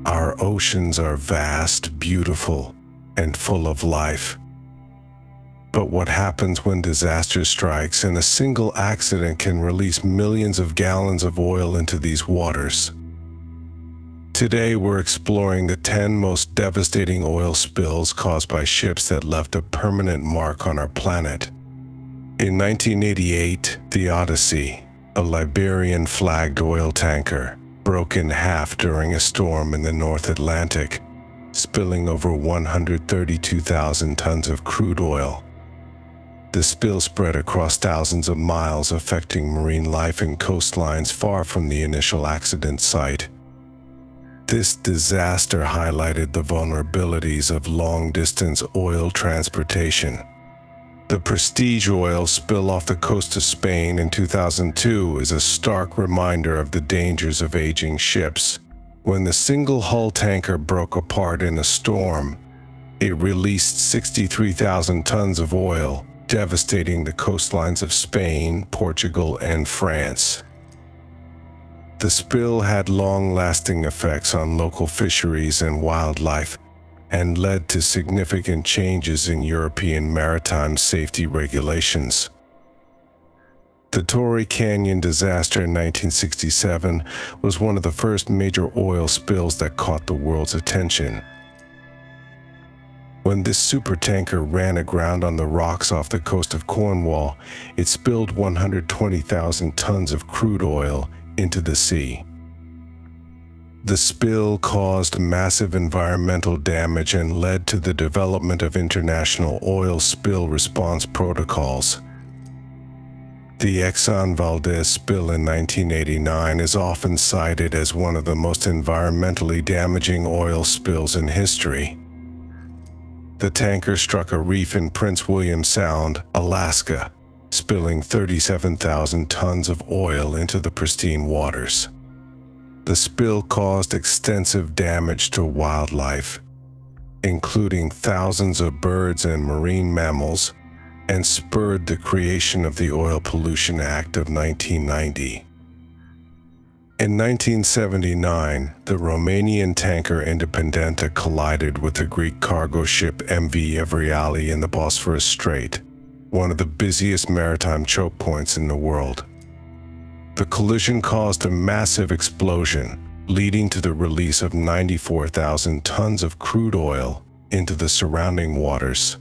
Our oceans are vast, beautiful, and full of life. But what happens when disaster strikes and a single accident can release millions of gallons of oil into these waters? Today we're exploring the 10 most devastating oil spills caused by ships that left a permanent mark on our planet. In 1988, the Odyssey, a Liberian-flagged oil tanker, broke in half during a storm in the North Atlantic, spilling over 132,000 tons of crude oil. The spill spread across thousands of miles, affecting marine life and coastlines far from the initial accident site. This disaster highlighted the vulnerabilities of long-distance oil transportation. The Prestige oil spill off the coast of Spain in 2002 is a stark reminder of the dangers of aging ships. When the single-hull tanker broke apart in a storm, it released 63,000 tons of oil, devastating the coastlines of Spain, Portugal, and France. The spill had long-lasting effects on local fisheries and wildlife, and led to significant changes in European maritime safety regulations. The Tory Canyon disaster in 1967 was one of the first major oil spills that caught the world's attention. When this supertanker ran aground on the rocks off the coast of Cornwall, it spilled 120,000 tons of crude oil into the sea. The spill caused massive environmental damage and led to the development of international oil spill response protocols. The Exxon Valdez spill in 1989 is often cited as one of the most environmentally damaging oil spills in history. The tanker struck a reef in Prince William Sound, Alaska, spilling 37,000 tons of oil into the pristine waters. The spill caused extensive damage to wildlife, including thousands of birds and marine mammals, and spurred the creation of the Oil Pollution Act of 1990. In 1979, the Romanian tanker Independenta collided with the Greek cargo ship MV Evriali in the Bosphorus Strait, one of the busiest maritime choke points in the world. The collision caused a massive explosion, leading to the release of 94,000 tons of crude oil into the surrounding waters.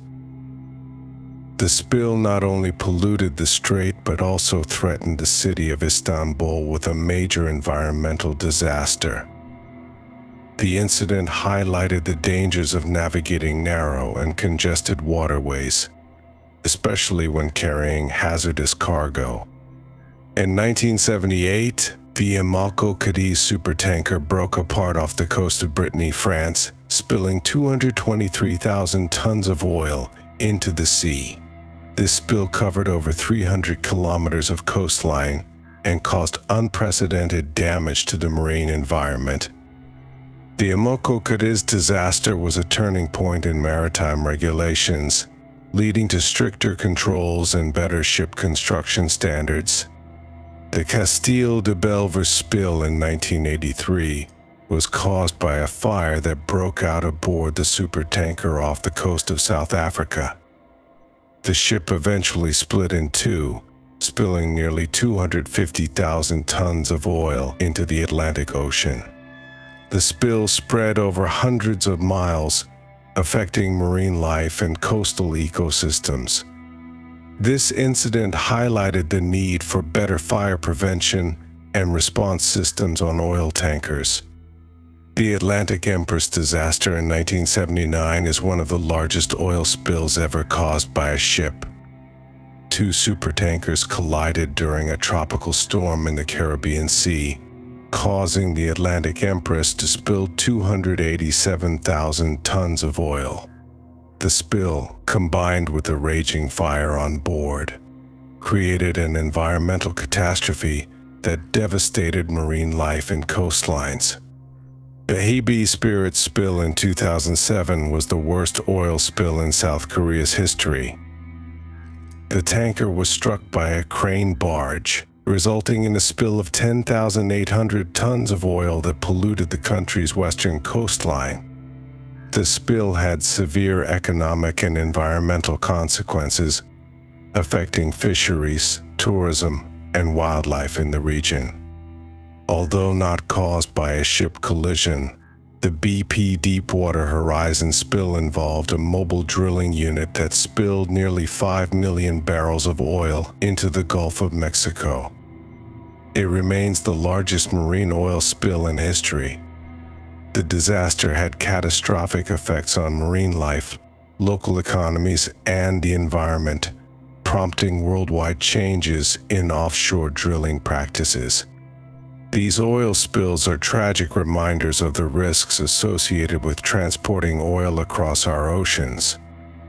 The spill not only polluted the strait but also threatened the city of Istanbul with a major environmental disaster. The incident highlighted the dangers of navigating narrow and congested waterways, especially when carrying hazardous cargo. In 1978, the Amalco Cadiz supertanker broke apart off the coast of Brittany, France, spilling 223,000 tons of oil into the sea. This spill covered over 300 kilometers of coastline and caused unprecedented damage to the marine environment. The Amalco Cadiz disaster was a turning point in maritime regulations, leading to stricter controls and better ship construction standards. The Castillo de Belver spill in 1983 was caused by a fire that broke out aboard the supertanker off the coast of South Africa. The ship eventually split in two, spilling nearly 250,000 tons of oil into the Atlantic Ocean. The spill spread over hundreds of miles, affecting marine life and coastal ecosystems. This incident highlighted the need for better fire prevention and response systems on oil tankers. The Atlantic Empress disaster in 1979 is one of the largest oil spills ever caused by a ship. Two supertankers collided during a tropical storm in the Caribbean Sea, causing the Atlantic Empress to spill 287,000 tons of oil. The spill, combined with the raging fire on board, created an environmental catastrophe that devastated marine life and coastlines. The Hebei Spirit spill in 2007 was the worst oil spill in South Korea's history. The tanker was struck by a crane barge, resulting in a spill of 10,800 tons of oil that polluted the country's western coastline. The spill had severe economic and environmental consequences, affecting fisheries, tourism, and wildlife in the region. Although not caused by a ship collision, the BP Deepwater Horizon spill involved a mobile drilling unit that spilled nearly 5 million barrels of oil into the Gulf of Mexico. It remains the largest marine oil spill in history. The disaster had catastrophic effects on marine life, local economies, and the environment, prompting worldwide changes in offshore drilling practices. These oil spills are tragic reminders of the risks associated with transporting oil across our oceans.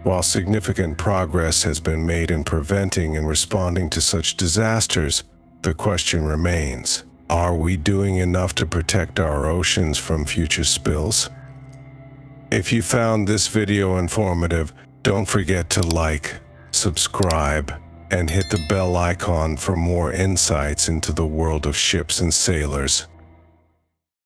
While significant progress has been made in preventing and responding to such disasters, the question remains: are we doing enough to protect our oceans from future spills? If you found this video informative, don't forget to like, subscribe, and hit the bell icon for more insights into the world of ships and sailors.